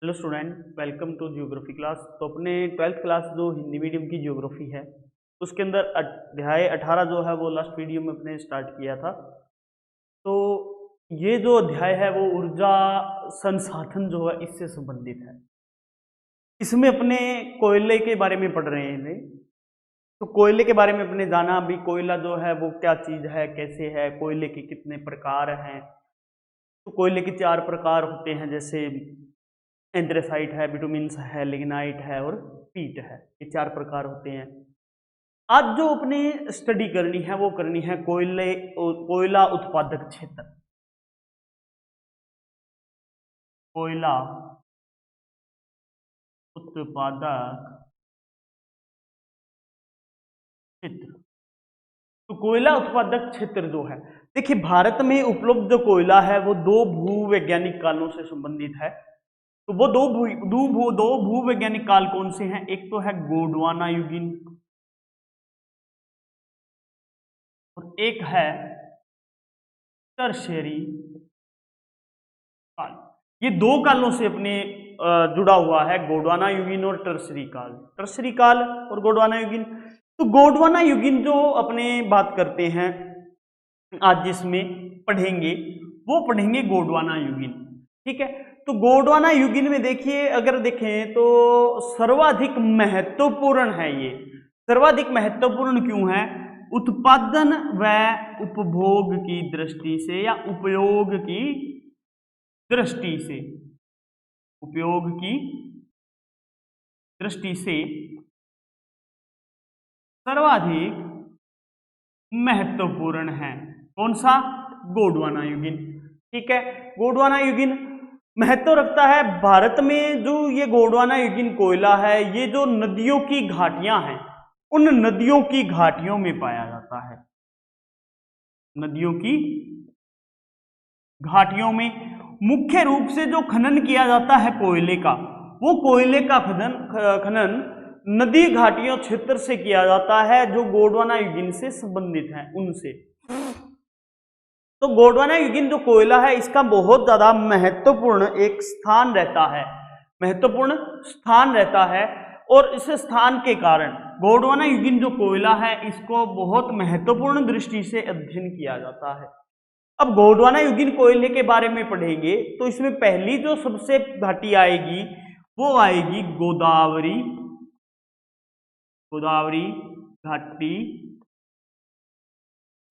Hello student, welcome to geography class. तो अपने 12th class जो हिंदी मीडियम की जियोग्राफी है उसके अंदर अध्याय 18 जो है वो लास्ट वीडियो में अपने स्टार्ट किया था। तो ये जो अध्याय है वो ऊर्जा संसाधन जो है इससे संबंधित है। इसमें अपने कोयले के बारे में पढ़ रहे हैं। तो कोयले के बारे में अपने जाना, अभी कोयला जो है वो क्या चीज़ है, कैसे है, कोयले के कितने प्रकार हैं। तो कोयले के 4 प्रकार होते हैं, जैसे एंथ्रेसाइट है, बिटुमिन्स है, लिग्नाइट है और पीट है। ये 4 प्रकार होते हैं। आज जो अपने स्टडी करनी है वो करनी है कोयला उत्पादक क्षेत्र। कोयला उत्पादक क्षेत्र। तो कोयला उत्पादक क्षेत्र जो है, देखिए भारत में उपलब्ध जो कोयला है वो 2 भूवैज्ञानिक कालों से संबंधित है। तो वो दो भूवैज्ञानिक काल कौन से हैं? एक तो है गोंडवाना युगीन और एक है टर्शियरी काल। ये 2 कालों से अपने जुड़ा हुआ है, गोंडवाना युगीन और टर्शियरी काल। टर्शियरी काल और गोंडवाना युगीन। तो गोंडवाना युगीन जो अपने बात करते हैं आज जिसमें पढ़ेंगे वो पढ़ेंगे गोंडवाना युगीन। ठीक है। तो गोंडवाना युगीन में देखिए, अगर देखें तो सर्वाधिक महत्वपूर्ण है। ये सर्वाधिक महत्वपूर्ण क्यों है? उत्पादन व उपभोग की दृष्टि से या उपयोग की दृष्टि से, उपयोग की दृष्टि से सर्वाधिक महत्वपूर्ण है। कौन सा? गोंडवाना युगीन। ठीक है। गोंडवाना युगीन महत्व रखता है भारत में। जो ये गोंडवाना युगीन कोयला है, ये जो नदियों की घाटियां हैं उन नदियों की घाटियों में पाया जाता है। नदियों की घाटियों में मुख्य रूप से जो खनन किया जाता है कोयले का, वो कोयले का खनन नदी घाटियों क्षेत्र से किया जाता है जो गोंडवाना युगीन से संबंधित है उनसे। तो गोंडवाना युगीन जो कोयला है इसका बहुत ज्यादा महत्वपूर्ण एक स्थान रहता है, महत्वपूर्ण स्थान रहता है। और इस स्थान के कारण गोंडवाना युगीन जो कोयला है इसको बहुत महत्वपूर्ण दृष्टि से अध्ययन किया जाता है। अब गोंडवाना युगीन कोयले के बारे में पढ़ेंगे तो इसमें पहली जो सबसे घाटी आएगी वो आएगी गोदावरी, गोदावरी घाटी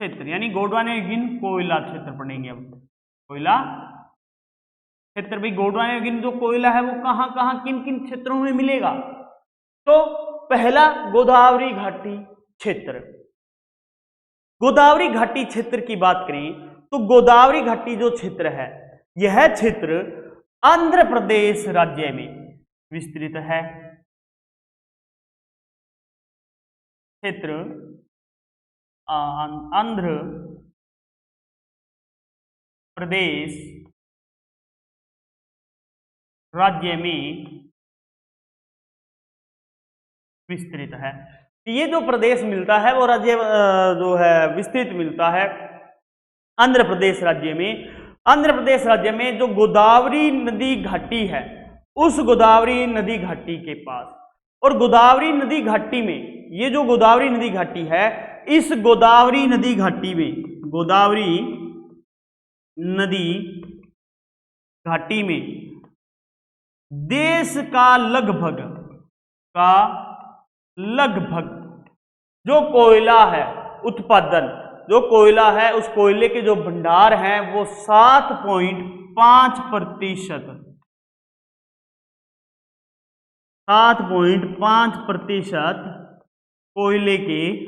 क्षेत्र, यानी गोंडवाना युगीन कोयला क्षेत्र पढ़ेंगे। अब कोयला क्षेत्र, भाई गोंडवाना युगीन जो कोयला है वो कहां कहां किन किन क्षेत्रों में मिलेगा? तो पहला गोदावरी घाटी क्षेत्र। गोदावरी घाटी क्षेत्र की बात करें तो गोदावरी घाटी जो क्षेत्र है यह क्षेत्र आंध्र प्रदेश राज्य में विस्तृत है। क्षेत्र आंध्र प्रदेश राज्य में विस्तृत है। ये जो प्रदेश मिलता है वो राज्य जो है विस्तृत मिलता है आंध्र प्रदेश राज्य में। आंध्र प्रदेश राज्य में जो गोदावरी नदी घाटी है उस गोदावरी नदी घाटी के पास, और गोदावरी नदी घाटी में, ये जो गोदावरी नदी घाटी है इस गोदावरी नदी घाटी में, गोदावरी नदी घाटी में देश का लगभग जो कोयला है उत्पादन, जो कोयला है उस कोयले के जो भंडार हैं वो 7.5% 7.5% कोयले के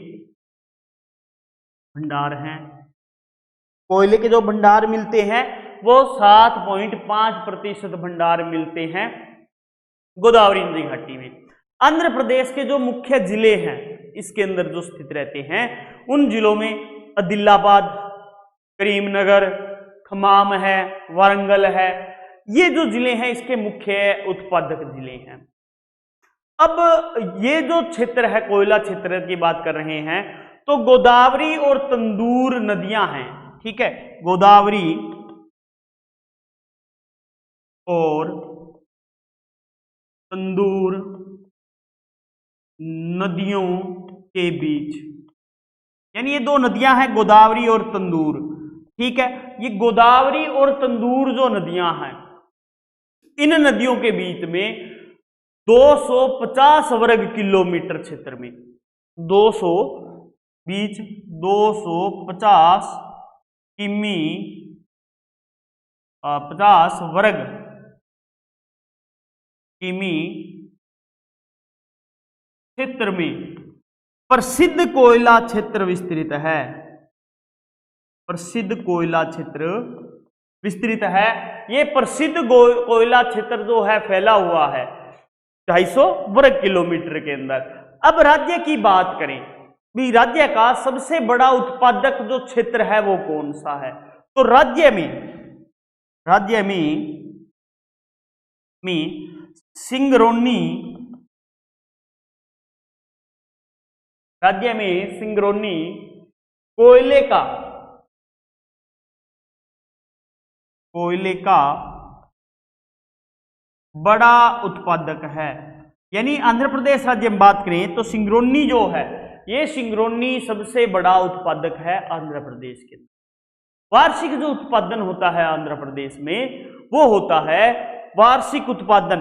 भंडार हैं। कोयले के जो भंडार मिलते हैं वो 7.5% भंडार मिलते हैं गोदावरी नदी घाटी में। आंध्र प्रदेश के जो मुख्य जिले हैं इसके अंदर जो स्थित रहते हैं उन जिलों में आदिलाबाद, करीमनगर, खम्माम है, वारंगल है, ये जो जिले हैं इसके मुख्य उत्पादक जिले हैं। अब ये जो क्षेत्र है कोयला क्षेत्र की बात कर रहे हैं तो गोदावरी और तंदूर नदियां हैं। ठीक है, गोदावरी और तंदूर नदियों के बीच, यानी ये दो नदियां हैं गोदावरी और तंदूर। ठीक है, ये गोदावरी और तंदूर जो नदियां हैं, इन नदियों के बीच में 250 वर्ग किलोमीटर क्षेत्र में 250 किमी 50 वर्ग किमी क्षेत्र में प्रसिद्ध कोयला क्षेत्र विस्तृत है। प्रसिद्ध कोयला क्षेत्र विस्तृत है। ये प्रसिद्ध कोयला क्षेत्र जो है फैला हुआ है 250 वर्ग किलोमीटर के अंदर। अब राज्य की बात करें भी, राज्य का सबसे बड़ा उत्पादक जो क्षेत्र है वो कौन सा है? तो राज्य में सिंगरौनी, राज्य में सिंगरौनी कोयले का बड़ा उत्पादक है। यानी आंध्र प्रदेश राज्य में बात करें तो सिंगरौनी जो है, ये सिंगरौनी सबसे बड़ा उत्पादक है आंध्र प्रदेश के। वार्षिक जो उत्पादन होता है आंध्र प्रदेश में वो होता है वार्षिक उत्पादन,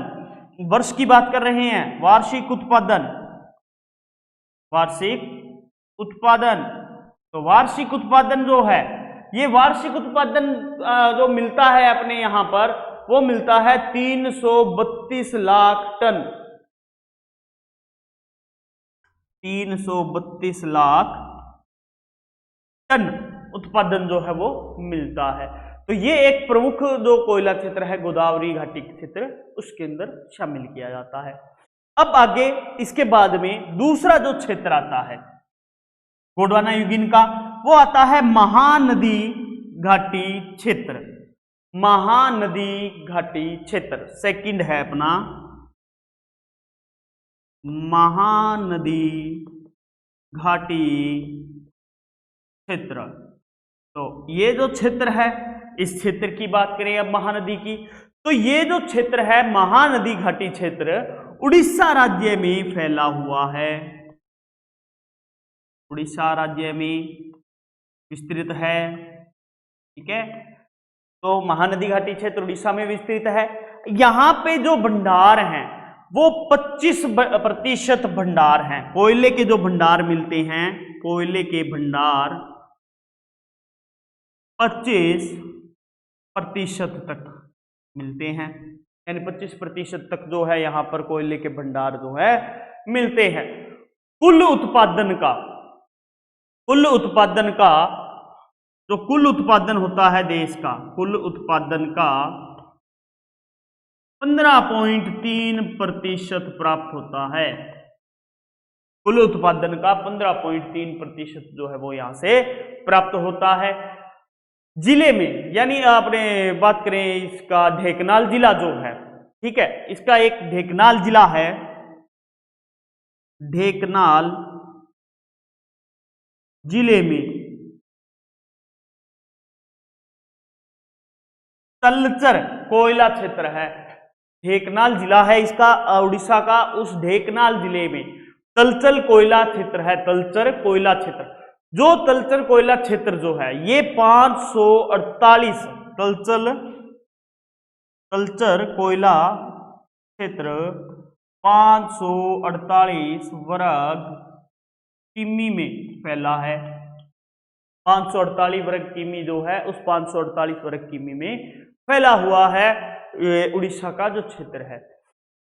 वर्ष की बात कर रहे हैं, वार्षिक उत्पादन तो वार्षिक उत्पादन जो है, ये वार्षिक उत्पादन जो मिलता है अपने यहां पर, वो मिलता है 332 लाख टन। 332 लाख टन उत्पादन जो है वो मिलता है। तो ये एक प्रमुख जो कोयला क्षेत्र है गोदावरी घाटी क्षेत्र, उसके अंदर शामिल किया जाता है। अब आगे इसके बाद में दूसरा जो क्षेत्र आता है गोंडवाना यूगिन का, वो आता है महानदी घाटी क्षेत्र। महानदी घाटी क्षेत्र सेकंड है अपना महानदी घाटी क्षेत्र। तो ये जो क्षेत्र है, इस क्षेत्र की बात करें अब महानदी की, तो ये जो क्षेत्र है महानदी घाटी क्षेत्र उड़ीसा राज्य में फैला हुआ है। उड़ीसा राज्य में विस्तृत है। ठीक है, तो महानदी घाटी क्षेत्र उड़ीसा में विस्तृत है। यहां पे जो भंडार हैं वो 25% भंडार हैं, कोयले के जो भंडार मिलते हैं, कोयले के भंडार 25% तक मिलते हैं। यानी 25% तक जो है यहां पर कोयले के भंडार जो है मिलते हैं। कुल उत्पादन जो कुल उत्पादन होता है देश का, कुल उत्पादन का 15.3% प्राप्त होता है। कुल उत्पादन का 15.3% जो है वो यहां से प्राप्त होता है। जिले में, यानी आपने बात करें इसका ढेंकनाल जिला जो है, ठीक है, इसका एक ढेंकनाल जिला है। ढेंकनाल जिले में तलचर कोयला क्षेत्र है। ढेंकनाल जिला है इसका उड़ीसा का, उस ढेंकनाल जिले में तलचर कोयला क्षेत्र है। तलचर कोयला क्षेत्र, जो तलचर कोयला क्षेत्र जो है ये 548 तलचर कोयला क्षेत्र 548 वर्ग किमी में फैला है। 548 वर्ग किमी जो है, उस 548 वर्ग किमी में फैला हुआ है उड़ीसा का जो क्षेत्र है।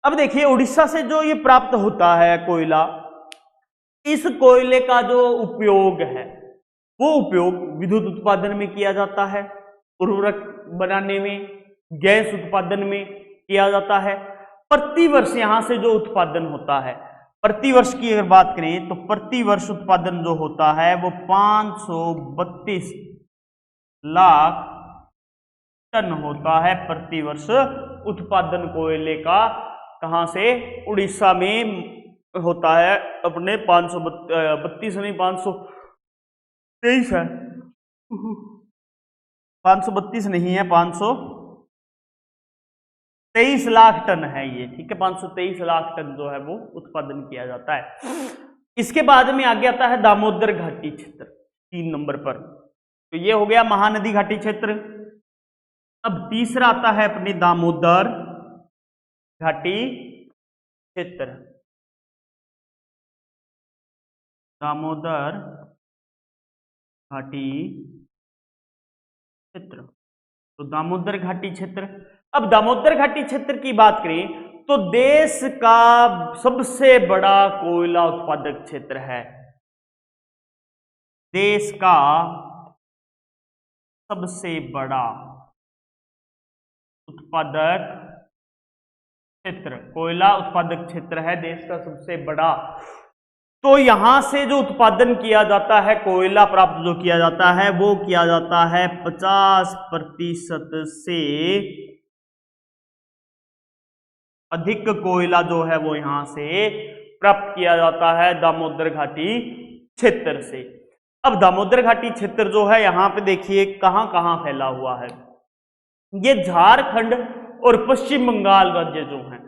अब देखिए उड़ीसा से जो ये प्राप्त होता है कोयला, इस कोयले का जो उपयोग है वो उपयोग विद्युत उत्पादन में किया जाता है, उर्वरक बनाने में, गैस उत्पादन में किया जाता है। प्रतिवर्ष यहां से जो उत्पादन होता है, प्रतिवर्ष की अगर बात करें तो प्रतिवर्ष उत्पादन जो होता है वो 532 लाख टन होता है। प्रतिवर्ष उत्पादन कोयले का कहां से? उड़ीसा में होता है अपने 532 नहीं 523 है, 532 नहीं है, 23 लाख टन है ये, ठीक है, 523 लाख टन जो है वो उत्पादन किया जाता है। इसके बाद में आगे आता है दामोदर घाटी क्षेत्र 3 नंबर पर। तो ये हो गया महानदी घाटी क्षेत्र। अब तीसरा आता है अपने दामोदर घाटी क्षेत्र। दामोदर घाटी क्षेत्र, तो दामोदर घाटी क्षेत्र। अब दामोदर घाटी क्षेत्र की बात करें तो देश का सबसे बड़ा कोयला उत्पादक क्षेत्र है। देश का सबसे बड़ा उत्पादक क्षेत्र, कोयला उत्पादक क्षेत्र है देश का सबसे बड़ा। तो यहां से जो उत्पादन किया जाता है, कोयला प्राप्त जो किया जाता है वो किया जाता है 50% से अधिक कोयला जो है वो यहां से प्राप्त किया जाता है दामोदर घाटी क्षेत्र से। अब दामोदर घाटी क्षेत्र जो है यहाँ पे देखिए कहां कहां फैला हुआ है। ये झारखंड और पश्चिम बंगाल राज्य जो हैं,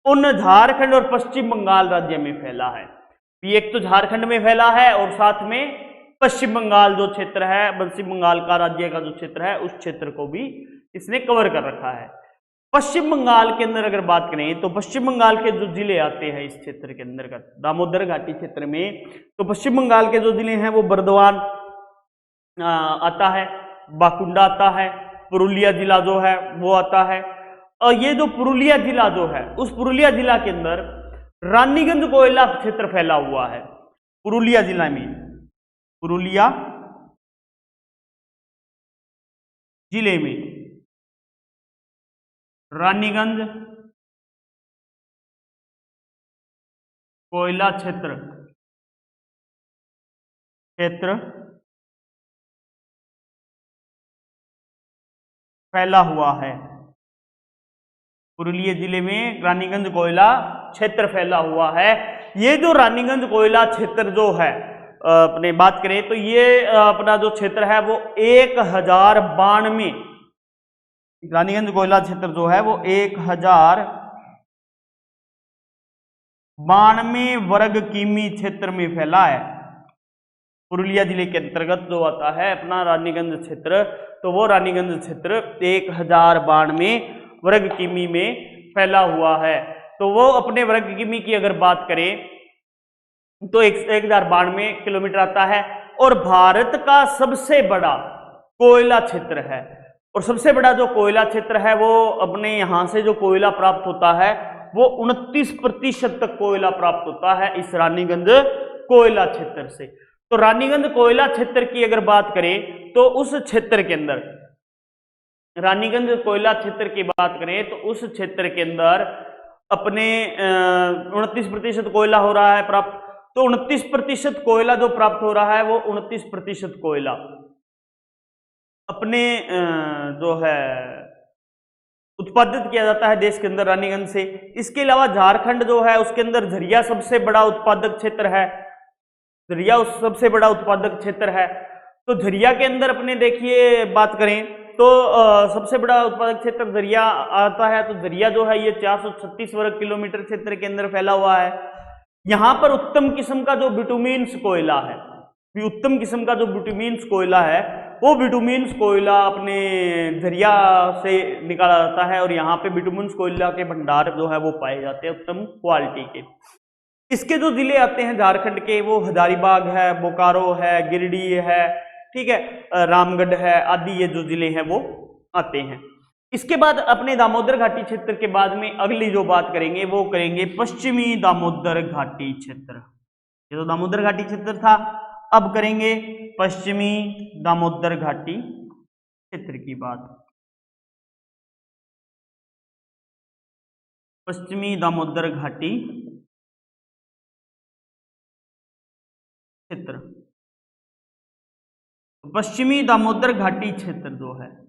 उन झारखंड और पश्चिम बंगाल राज्य में फैला है। एक तो झारखंड में फैला है और साथ में पश्चिम बंगाल जो क्षेत्र है, पश्चिम बंगाल का राज्य का जो क्षेत्र है, उस क्षेत्र को भी इसने कवर कर रखा है। पश्चिम बंगाल के अंदर अगर बात करें तो पश्चिम बंगाल के जो जिले आते हैं इस क्षेत्र के अंतर्गत दामोदर घाटी क्षेत्र में, तो पश्चिम बंगाल के जो जिले हैं वो बर्दवान आता है, बाकुंडा आता है, पुरुलिया जिला जो है वो आता है। और ये जो पुरुलिया जिला जो है, उस पुरुलिया जिला के अंदर रानीगंज कोयला क्षेत्र फैला हुआ है। पुरुलिया जिला में, पुरुलिया जिले में रानीगंज कोयला क्षेत्र फैला हुआ है। पुरुलिया जिले में रानीगंज कोयला क्षेत्र फैला हुआ है। ये जो रानीगंज कोयला क्षेत्र जो है अपने बात करें तो ये अपना जो क्षेत्र है वो 1092, रानीगंज कोयला क्षेत्र जो है वो 1092 वर्ग किमी क्षेत्र में फैला है। पुरुलिया जिले के अंतर्गत जो आता है अपना रानीगंज क्षेत्र, तो वो रानीगंज क्षेत्र 1092 वर्ग किमी में फैला हुआ है। तो वो अपने वर्ग किमी की अगर बात करें तो 1092 किलोमीटर आता है और भारत का सबसे बड़ा कोयला क्षेत्र है। और सबसे बड़ा जो कोयला क्षेत्र है वो अपने यहां से जो कोयला प्राप्त होता है वो 29% तक कोयला प्राप्त होता है इस रानीगंज कोयला क्षेत्र से। तो रानीगंज कोयला क्षेत्र की अगर बात करें तो उस क्षेत्र के अंदर, रानीगंज कोयला क्षेत्र की बात करें तो उस क्षेत्र के अंदर अपने 29% कोयला हो रहा है प्राप्त। तो 29% कोयला जो प्राप्त हो रहा है वो 29% कोयला अपने जो है उत्पादित किया जाता है देश के अंदर रानीगंज से। इसके अलावा झारखंड जो है उसके अंदर झरिया सबसे बड़ा उत्पादक क्षेत्र है, झरिया सबसे बड़ा उत्पादक क्षेत्र है। तो झरिया के अंदर अपने देखिए बात करें तो सबसे बड़ा उत्पादक क्षेत्र झरिया आता है। तो झरिया जो है ये 436 वर्ग किलोमीटर क्षेत्र के अंदर फैला हुआ है। यहाँ पर उत्तम किस्म का जो बिटुमिन्स कोयला है, उत्तम किस्म का जो बिटुमिन्स कोयला है वो बिटुमिन्स कोयला अपने झरिया से निकाला जाता है और यहाँ पे बिटुमिन्स कोयला के भंडार जो है वो पाए जाते हैं उत्तम क्वालिटी के। इसके जो जिले आते हैं झारखंड के वो हजारीबाग है, बोकारो है, गिरिडीह है, ठीक है, रामगढ़ है आदि ये जो जिले हैं वो आते हैं। इसके बाद अपने दामोदर घाटी क्षेत्र के बाद में अगली जो बात करेंगे वो करेंगे पश्चिमी दामोदर घाटी क्षेत्र। ये तो दामोदर घाटी क्षेत्र था, अब करेंगे पश्चिमी दामोदर घाटी क्षेत्र की बात। पश्चिमी दामोदर घाटी क्षेत्र, पश्चिमी दामोदर घाटी क्षेत्र जो है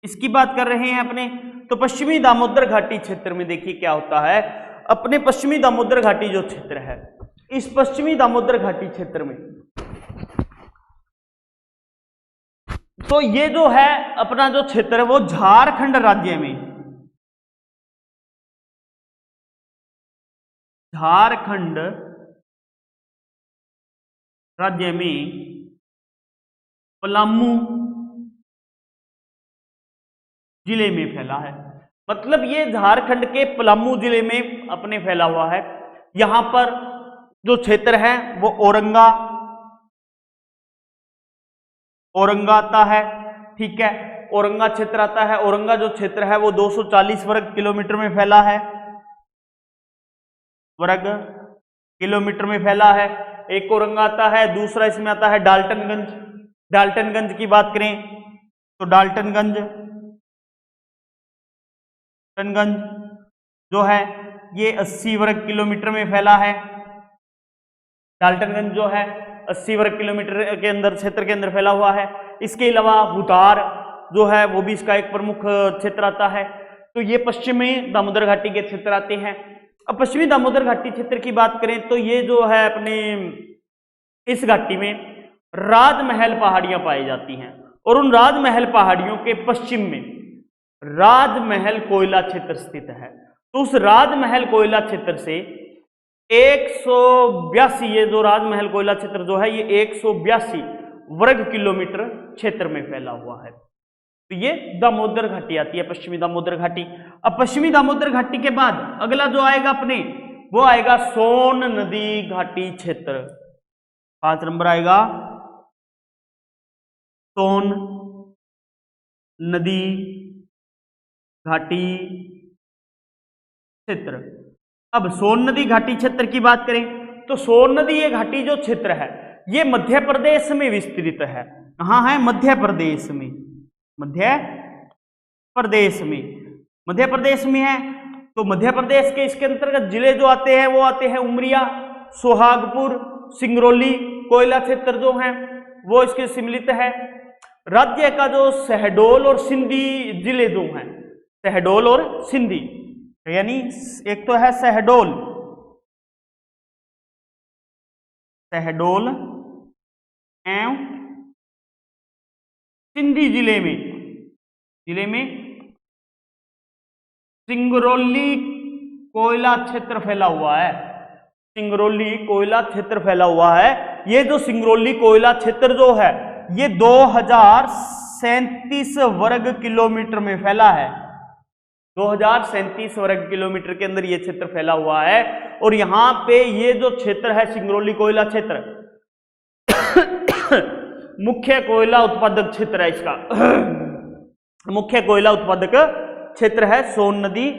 इसकी बात कर रहे हैं अपने। तो पश्चिमी दामोदर घाटी क्षेत्र में देखिए क्या होता है, अपने पश्चिमी दामोदर घाटी जो क्षेत्र है, इस पश्चिमी दामोदर घाटी क्षेत्र में तो ये जो है अपना जो क्षेत्र है वो झारखंड राज्य में, झारखंड राज्य में पलामू जिले में फैला है। मतलब ये झारखंड के पलामू जिले में अपने फैला हुआ है। यहां पर जो क्षेत्र है वो औरंगा आता है, ठीक है, औरंगा क्षेत्र आता है। औरंगा जो क्षेत्र है वो 240 वर्ग किलोमीटर में फैला है, वर्ग किलोमीटर में फैला है। एक औरंगा आता है, दूसरा इसमें आता है डाल्टनगंज। डाल्टनगंज की बात करें तो डाल्टनगंज जो है ये 80 वर्ग किलोमीटर में फैला है। डाल्टनगंज जो है 80 वर्ग किलोमीटर के अंदर क्षेत्र के अंदर फैला हुआ है। इसके अलावा भूतार जो है वो भी इसका एक प्रमुख क्षेत्र आता है। तो ये पश्चिमी दामोदर घाटी के क्षेत्र आते हैं। अब पश्चिमी दामोदर घाटी क्षेत्र की बात करें तो ये जो है अपने इस घाटी में राजमहल पहाड़ियां पाई जाती हैं, और उन राजमहल पहाड़ियों के पश्चिम में राजमहल कोयला क्षेत्र स्थित है। तो उस राजमहल कोयला क्षेत्र से 182, ये जो राजमहल कोयला क्षेत्र जो है ये 182 वर्ग किलोमीटर क्षेत्र में फैला हुआ है। तो ये दामोदर घाटी आती है, पश्चिमी दामोदर घाटी। अब पश्चिमी दामोदर घाटी के बाद अगला जो आएगा अपने वो आएगा सोन नदी घाटी क्षेत्र। 5 नंबर आएगा सोन नदी घाटी क्षेत्र। अब सोन नदी घाटी क्षेत्र की बात करें तो सोन नदी ये घाटी जो क्षेत्र है ये मध्य प्रदेश में विस्तृत है। कहाँ है? मध्य प्रदेश में। मध्य प्रदेश में है। तो मध्य प्रदेश के इसके अंतर्गत जिले जो आते हैं वो आते हैं उमरिया, सुहागपुर, सिंगरौली कोयला क्षेत्र जो है वो इसके सम्मिलित है। राज्य का जो शहडोल और सिंधी जिले जो हैं, शहडोल और सिंधी, यानी एक तो है शहडोल एवं सिंधी जिले में सिंगरौली कोयला क्षेत्र फैला हुआ है। सिंगरौली कोयला क्षेत्र फैला हुआ है। ये जो सिंगरौली कोयला क्षेत्र जो है ये 2037 वर्ग किलोमीटर में फैला है। 2037 वर्ग किलोमीटर के अंदर ये क्षेत्र फैला हुआ है। और यहां पे ये जो क्षेत्र है सिंगरौली कोयला क्षेत्र मुख्य कोयला उत्पादक क्षेत्र है। इसका मुख्य कोयला उत्पादक क्षेत्र है सोन नदी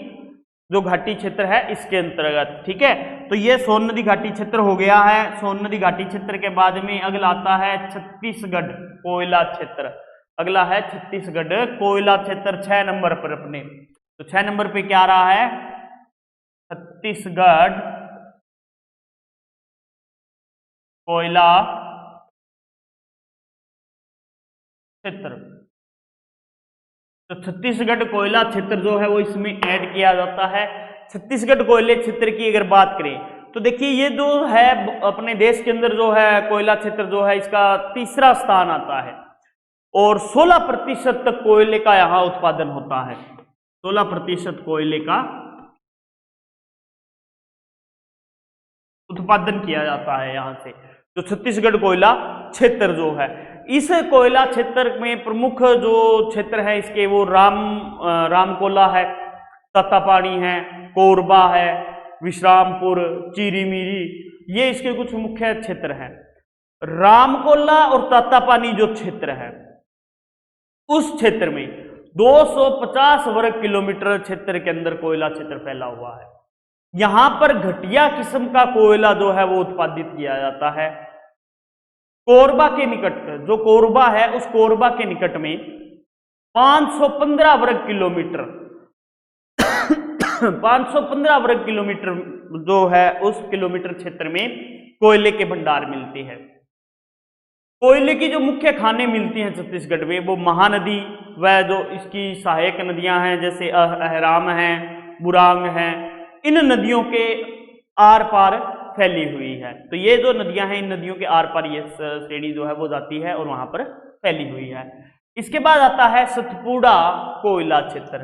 जो घाटी क्षेत्र है इसके अंतर्गत, ठीक है। तो ये सोन नदी घाटी क्षेत्र हो गया है। सोन नदी घाटी क्षेत्र के बाद में अगला आता है छत्तीसगढ़ कोयला क्षेत्र। अगला है छत्तीसगढ़ कोयला क्षेत्र 6 नंबर पर अपने। तो 6 नंबर पे क्या आ रहा है? छत्तीसगढ़ कोयला क्षेत्र। तो छत्तीसगढ़ कोयला क्षेत्र जो है वो इसमें ऐड किया जाता है। छत्तीसगढ़ कोयले क्षेत्र की अगर बात करें तो देखिए ये जो है अपने देश के अंदर जो है कोयला क्षेत्र जो है इसका तीसरा स्थान आता है, और 16% तक कोयले का यहां उत्पादन होता है। 16% कोयले का उत्पादन किया जाता है यहां से। तो छत्तीसगढ़ कोयला क्षेत्र जो है, इस कोयला क्षेत्र में प्रमुख जो क्षेत्र है इसके वो रामकोला है, तत्तापानी है, कोरबा है, विश्रामपुर, चीरीमीरी, ये इसके कुछ मुख्य क्षेत्र हैं। रामकोला और तत्तापानी जो क्षेत्र है उस क्षेत्र में 250 वर्ग किलोमीटर क्षेत्र के अंदर कोयला क्षेत्र फैला हुआ है। यहां पर घटिया किस्म का कोयला जो है वो उत्पादित किया जाता है। कोरबा के निकट, जो कोरबा है उस कोरबा के निकट में 515 वर्ग किलोमीटर 515 वर्ग किलोमीटर जो है उस किलोमीटर क्षेत्र में कोयले के भंडार मिलते हैं। कोयले की जो मुख्य खानें मिलती हैं छत्तीसगढ़ में वो महानदी व जो इसकी सहायक नदियां हैं जैसे अहराम है, बुरांग है, इन नदियों के आर पार फैली हुई है। तो ये जो नदियां हैं इन नदियों के आर पार ये श्रेणी जो है वो जाती है और वहां पर फैली हुई है। इसके बाद आता है सतपुड़ा कोयला क्षेत्र।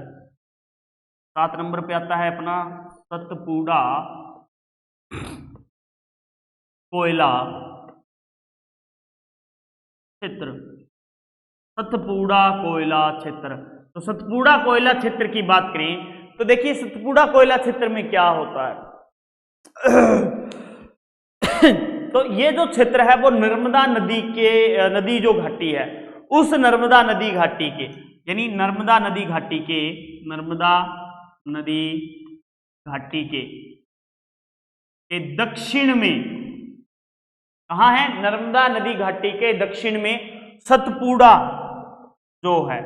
7 नंबर पे आता है अपना सतपुड़ा कोयला क्षेत्र, सतपुड़ा कोयला क्षेत्र। तो सतपुड़ा कोयला क्षेत्र की बात करें तो देखिए सतपुड़ा कोयला क्षेत्र में क्या होता है। तो ये जो क्षेत्र है वो नर्मदा नदी जो घाटी है उस नर्मदा नदी घाटी के, यानी नर्मदा नदी घाटी के दक्षिण में, कहाँ है, नर्मदा नदी घाटी के दक्षिण में सतपुड़ा जो है,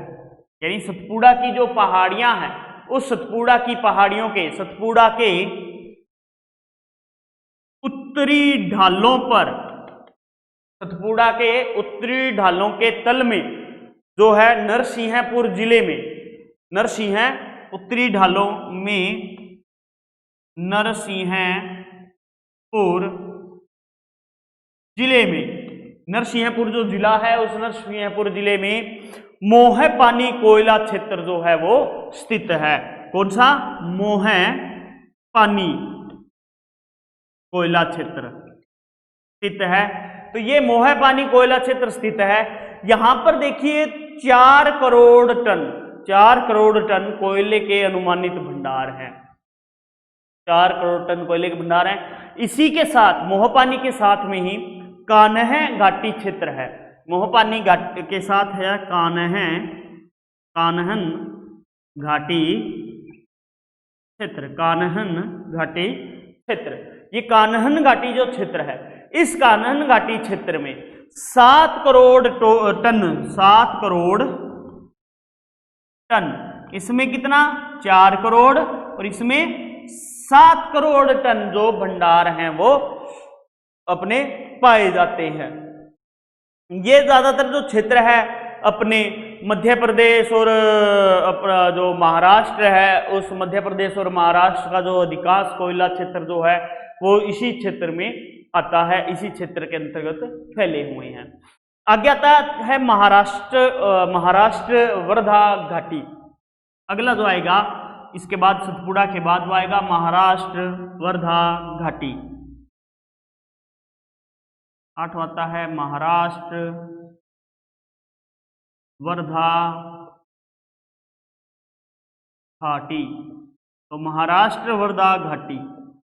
यानी सतपुड़ा की जो पहाड़ियां हैं उस सतपुड़ा की पहाड़ियों के, सतपुड़ा के उत्तरी ढालों पर, सतपुड़ा के उत्तरी ढालों के तल में जो है नरसिंहपुर जिले में, उत्तरी ढालों में नरसिंहपुर जिले में, नरसिंहपुर जो जिला है उस नरसिंहपुर जिले में मोहपानी कोयला क्षेत्र जो है वो स्थित है। कौन सा, मोहपानी कोयला क्षेत्र स्थित है। तो ये मोहपानी कोयला क्षेत्र स्थित है। यहां पर देखिए 4 करोड़ टन कोयले के अनुमानित भंडार हैं, 4 करोड़ टन कोयले के भंडार हैं। इसी के साथ मोहपानी के साथ में ही कान्ह घाटी क्षेत्र है, मोहपानी घाटी के साथ है कान्हन घाटी क्षेत्र, कान्हन घाटी क्षेत्र। ये कान्हन घाटी जो क्षेत्र है, इस कान्हन घाटी क्षेत्र में 7 करोड़ टन, इसमें कितना 4 करोड़ और इसमें 7 करोड़ टन जो भंडार हैं वो अपने पाए जाते हैं। ये ज्यादातर जो क्षेत्र है अपने मध्य प्रदेश और अपना जो महाराष्ट्र है, उस मध्य प्रदेश और महाराष्ट्र का जो अधिकांश कोयला क्षेत्र जो है वो इसी क्षेत्र में आता है, इसी क्षेत्र के अंतर्गत फैले हुए हैं। आगे आता है महाराष्ट्र वर्धा घाटी। अगला जो आएगा इसके बाद सतपुड़ा के बाद वो आएगा महाराष्ट्र वर्धा घाटी। 8वां आता है महाराष्ट्र वर्धा घाटी। तो महाराष्ट्र वर्धा घाटी।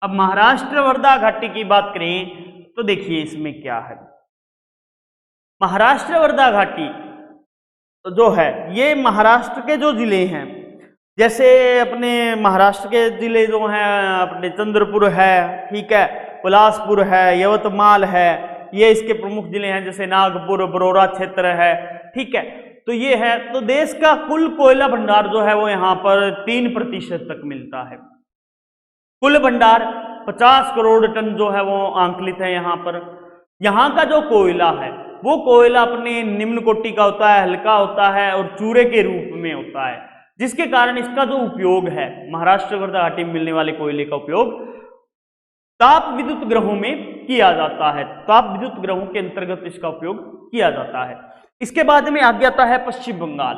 अब महाराष्ट्र वर्धा घाटी की बात करें तो देखिए इसमें क्या है। महाराष्ट्र वर्धा घाटी जो है ये महाराष्ट्र के जो जिले हैं, जैसे अपने महाराष्ट्र के जिले जो हैं अपने चंद्रपुर है, ठीक है, बिलासपुर है, यवतमाल है, ये इसके प्रमुख जिले हैं। जैसे नागपुर बरोरा क्षेत्र है, ठीक है। तो ये है, तो देश का कुल कोयला भंडार जो है वो यहाँ पर 3% तक मिलता है। कुल भंडार 50 करोड़ टन जो है वो आंकलित है यहाँ पर। यहाँ का जो कोयला है वो कोयला अपने निम्न कोटि का होता है, हल्का होता है और चूरे के रूप में होता है, जिसके कारण इसका जो उपयोग है महाराष्ट्र वर्धा घाटी में मिलने वाले कोयले का उपयोग ताप विद्युत ग्रहों में किया जाता है। ताप विद्युत ग्रहों के अंतर्गत इसका उपयोग किया जाता है। इसके बाद में आगे आता है पश्चिम बंगाल।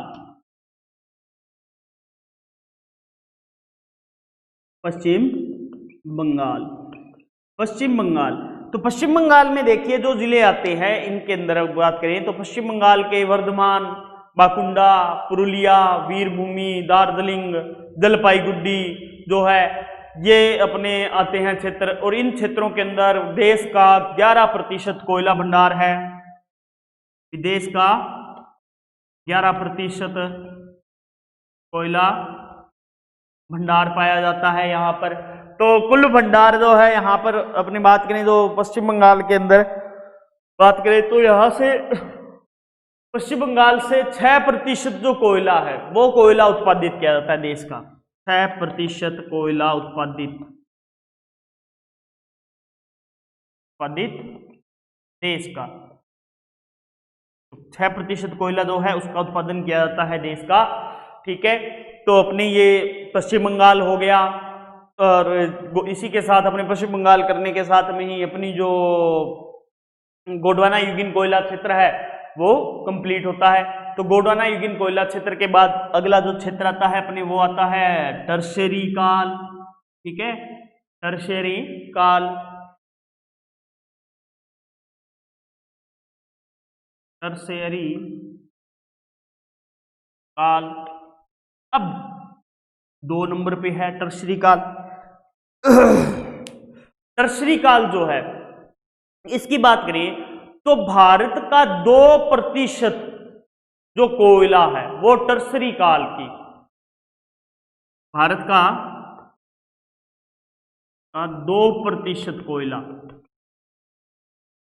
पश्चिम बंगाल तो पश्चिम बंगाल में देखिए जो जिले आते हैं इनके अंदर बात करें तो पश्चिम बंगाल के वर्धमान, बाकुंडा, पुरुलिया, वीरभूमि, दार्जिलिंग, जलपाईगुड़ी जो है ये अपने आते हैं क्षेत्र। और इन क्षेत्रों के अंदर देश का 11% कोयला भंडार है। देश का 11% कोयला भंडार पाया जाता है यहाँ पर। तो कुल भंडार जो है यहाँ पर अपनी बात करें जो पश्चिम बंगाल के अंदर बात करें तो यहाँ से पश्चिम बंगाल से 6% जो कोयला है वो कोयला उत्पादित किया जाता है। देश का 6% कोयला उत्पादित देश का 6% कोयला जो है उसका उत्पादन किया जाता है देश का, ठीक है। तो अपने ये पश्चिम बंगाल हो गया और इसी के साथ अपने पश्चिम बंगाल करने के साथ में ही अपनी जो गोंडवाना यूगिन कोयला क्षेत्र है वो कंप्लीट होता है। तो गोंडवाना यूगिन कोयला क्षेत्र के बाद अगला जो क्षेत्र आता है अपने वो आता है टर्शियरी काल, ठीक है, टर्शियरी काल। टर्शियरी काल। अब 2 नंबर पे है टर्शियरी काल। टर्शियरी काल जो है इसकी बात करें तो भारत का 2% जो कोयला है वो टर्शियरी काल की, भारत का 2%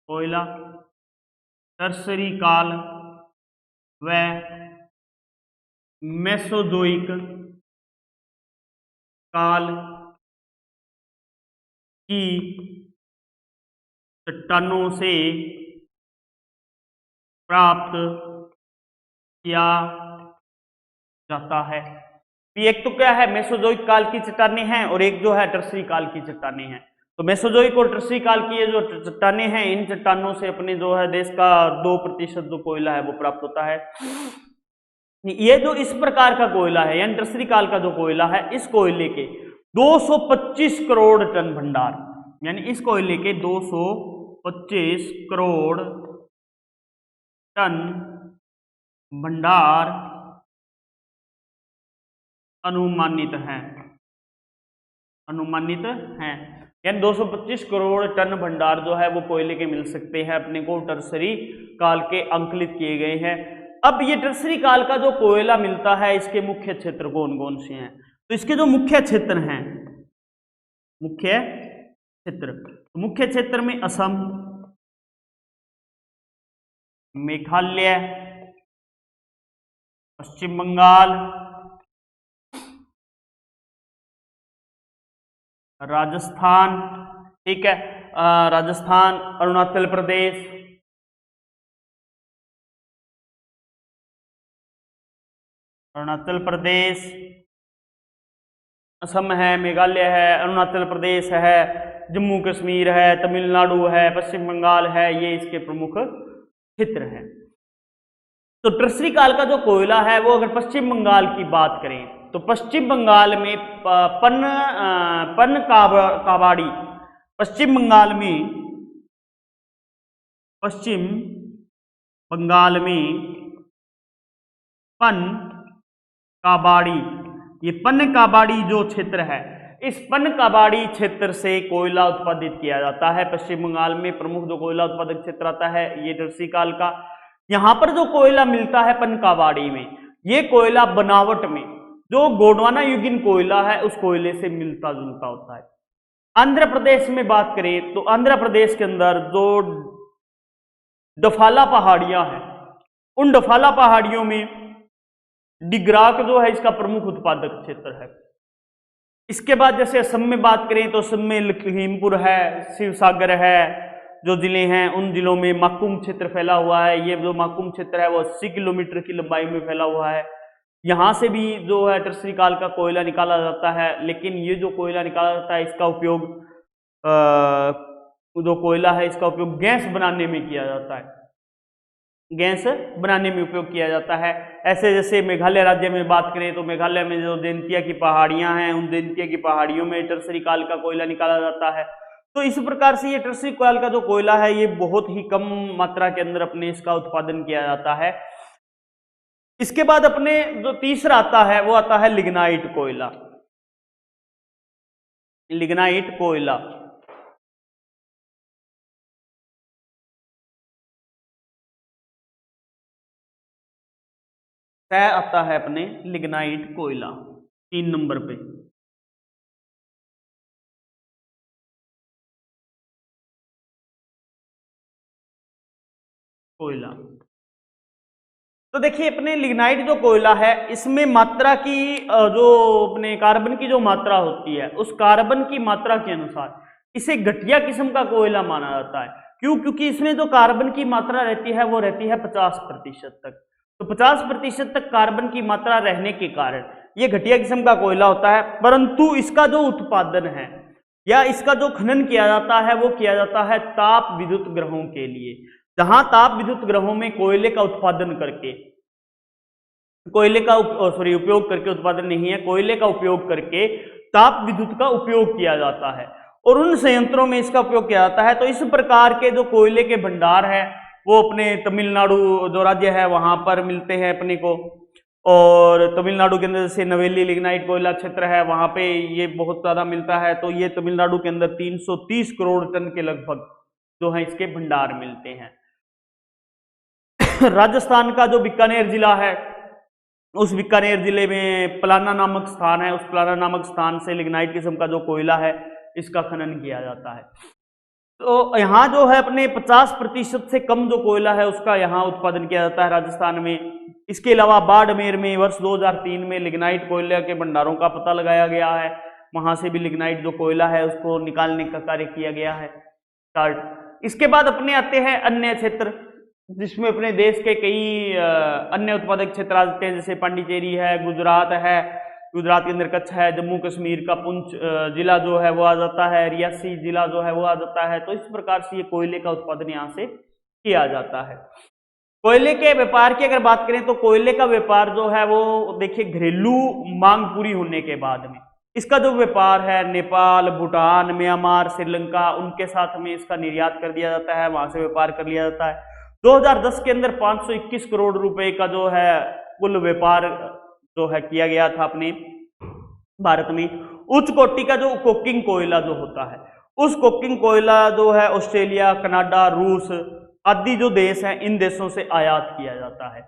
कोयला टर्शियरी काल व मेसोजोइक काल की चट्टानों से प्राप्त किया जाता है। एक तो क्या है, मेसोजोइक काल की चट्टानें हैं और एक जो है टर्शियरी काल की चट्टानें हैं। तो मेसोजोइक और टर्शियरी काल की ये जो चट्टानें हैं, इन चट्टानों से अपने जो है देश का 2% जो कोयला है वो प्राप्त होता है। ये जो इस प्रकार का कोयला है यानी टर्शियरी काल का जो कोयला है, इस कोयले के 225 करोड़ टन भंडार, यानी इस कोयले के 225 करोड़ टन भंडार अनुमानित हैं, यानी 225 करोड़ टन भंडार जो है वो कोयले के मिल सकते हैं अपने को, टर्शियरी काल के अंकलित किए गए हैं। अब ये टर्शियरी काल का जो कोयला मिलता है इसके मुख्य क्षेत्र कौन कौन से हैं? तो इसके जो मुख्य क्षेत्र हैं, मुख्य क्षेत्र में असम, मेघालय, पश्चिम बंगाल, राजस्थान, ठीक है, राजस्थान, अरुणाचल प्रदेश, असम है, मेघालय है, अरुणाचल प्रदेश है, जम्मू कश्मीर है, तमिलनाडु है, पश्चिम बंगाल है, ये इसके प्रमुख क्षेत्र हैं। तो टर्शियरी काल का जो कोयला है वो अगर पश्चिम बंगाल की बात करें तो पश्चिम बंगाल में काबाड़ी, पश्चिम बंगाल में पन काबाड़ी, ये पन काबाड़ी जो क्षेत्र है, इस पन काबाड़ी क्षेत्र से कोयला उत्पादित किया जाता है। पश्चिम बंगाल में प्रमुख जो कोयला उत्पादक क्षेत्र आता है ये टर्शियरी काल का। यहां पर जो कोयला मिलता है पन काबाड़ी में, ये कोयला बनावट में जो गोंडवाना युगीन कोयला है उस कोयले से मिलता जुलता होता है। आंध्र प्रदेश में बात करें तो आंध्र प्रदेश के अंदर जो डफाला पहाड़ियां हैं, उन डफाला पहाड़ियों में डिग्राक जो है इसका प्रमुख उत्पादक क्षेत्र है। इसके बाद जैसे असम में बात करें तो असम में लखीमपुर है, शिवसागर है, जो जिले हैं उन जिलों में माकुम क्षेत्र फैला हुआ है। ये जो माकुम क्षेत्र है वो 80 किलोमीटर की लंबाई में फैला हुआ है। यहाँ से भी जो है टर्शियरी काल का कोयला निकाला जाता है, लेकिन ये जो कोयला निकाला जाता है इसका उपयोग जो कोयला है इसका उपयोग गैस बनाने में किया जाता है, गैस बनाने में उपयोग किया जाता है। ऐसे जैसे मेघालय राज्य में बात करें तो मेघालय में जो जैंतिया की पहाड़ियां हैं, उन जैंतिया की पहाड़ियों में टर्शियरी काल का कोयला निकाला जाता है। तो इस प्रकार से ये टर्शियरी काल का जो कोयला है ये बहुत ही कम मात्रा के अंदर अपने इसका उत्पादन किया जाता है। इसके बाद अपने जो तीसरा आता है वो आता है लिग्नाइट कोयला। लिग्नाइट कोयला तय आता है अपने लिग्नाइट कोयला 3 नंबर पे। कोयला तो देखिए अपने लिग्नाइट जो कोयला है इसमें मात्रा की जो अपने कार्बन की जो मात्रा होती है उस कार्बन की मात्रा के अनुसार इसे घटिया किस्म का कोयला माना जाता है। क्यों? क्योंकि इसमें जो कार्बन की मात्रा रहती है वो रहती है 50% तक। तो 50% तक कार्बन की मात्रा रहने के कारण ये घटिया किस्म का कोयला होता है। परंतु इसका जो उत्पादन है या इसका जो खनन किया जाता है वो किया जाता है ताप विद्युत ग्रहों के लिए, जहां ताप विद्युत ग्रहों में कोयले का उत्पादन करके, उपयोग करके, उत्पादन नहीं है, कोयले का उपयोग करके ताप विद्युत का उपयोग किया जाता है और उन संयंत्रों में इसका उपयोग किया जाता है। तो इस प्रकार के जो कोयले के भंडार है वो अपने तमिलनाडु जो राज्य है वहां पर मिलते हैं अपने को। और तमिलनाडु के अंदर जैसे नवेली लिग्नाइट कोयला क्षेत्र है, वहां पे ये बहुत ज्यादा मिलता है। तो ये तमिलनाडु के अंदर 330 करोड़ टन के लगभग जो है इसके भंडार मिलते हैं। राजस्थान का जो बीकानेर जिला है, उस बीकानेर जिले में पलाना नामक स्थान है। उस पलाना नामक स्थान से लिग्नाइट किस्म का जो कोयला है इसका खनन किया जाता है। तो यहाँ जो है अपने 50% से कम जो कोयला है उसका यहाँ उत्पादन किया जाता है राजस्थान में। इसके अलावा बाड़मेर में वर्ष 2003 में लिग्नाइट कोयले के भंडारों का पता लगाया गया है। वहां से भी लिग्नाइट जो कोयला है उसको निकालने का कार्य किया गया है स्टार्ट। इसके बाद अपने आते हैं अन्य क्षेत्र, जिसमें अपने देश के कई अन्य उत्पादक क्षेत्र आ जाते हैं, जैसे पांडिचेरी है, गुजरात है, गुजरात के अंदर कच्छ है, जम्मू कश्मीर का पुंछ जिला जो है वो आ जाता है, रियासी जिला जो है वो आ जाता है। तो इस प्रकार से ये कोयले का उत्पादन यहाँ से किया जाता है। कोयले के व्यापार की अगर बात करें तो कोयले का व्यापार जो है वो देखिए घरेलू मांग पूरी होने के बाद में इसका जो व्यापार है नेपाल, भूटान, म्यांमार, श्रीलंका, उनके साथ में इसका निर्यात कर दिया जाता है, वहां से व्यापार कर लिया जाता है। 2010 के अंदर 521 करोड़ रुपए का जो है कुल व्यापार जो है किया गया था अपने भारत में। उच्च कोटि का जो कोकिंग कोयला जो होता है, उस कोकिंग कोयला जो है ऑस्ट्रेलिया, कनाडा, रूस आदि जो देश हैं इन देशों से आयात किया जाता है,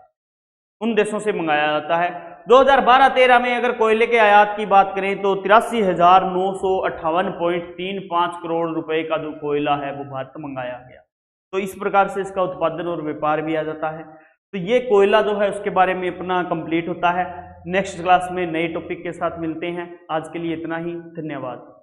उन देशों से मंगाया जाता है। 2012-13 में अगर कोयले के आयात की बात करें तो 83,958.35 करोड़ रुपए का जो कोयला है वो भारत मंगाया गया। तो इस प्रकार से इसका उत्पादन और व्यापार भी आ जाता है। तो ये कोयला जो है उसके बारे में अपना कंप्लीट होता है। नेक्स्ट क्लास में नए टॉपिक के साथ मिलते हैं। आज के लिए इतना ही, धन्यवाद।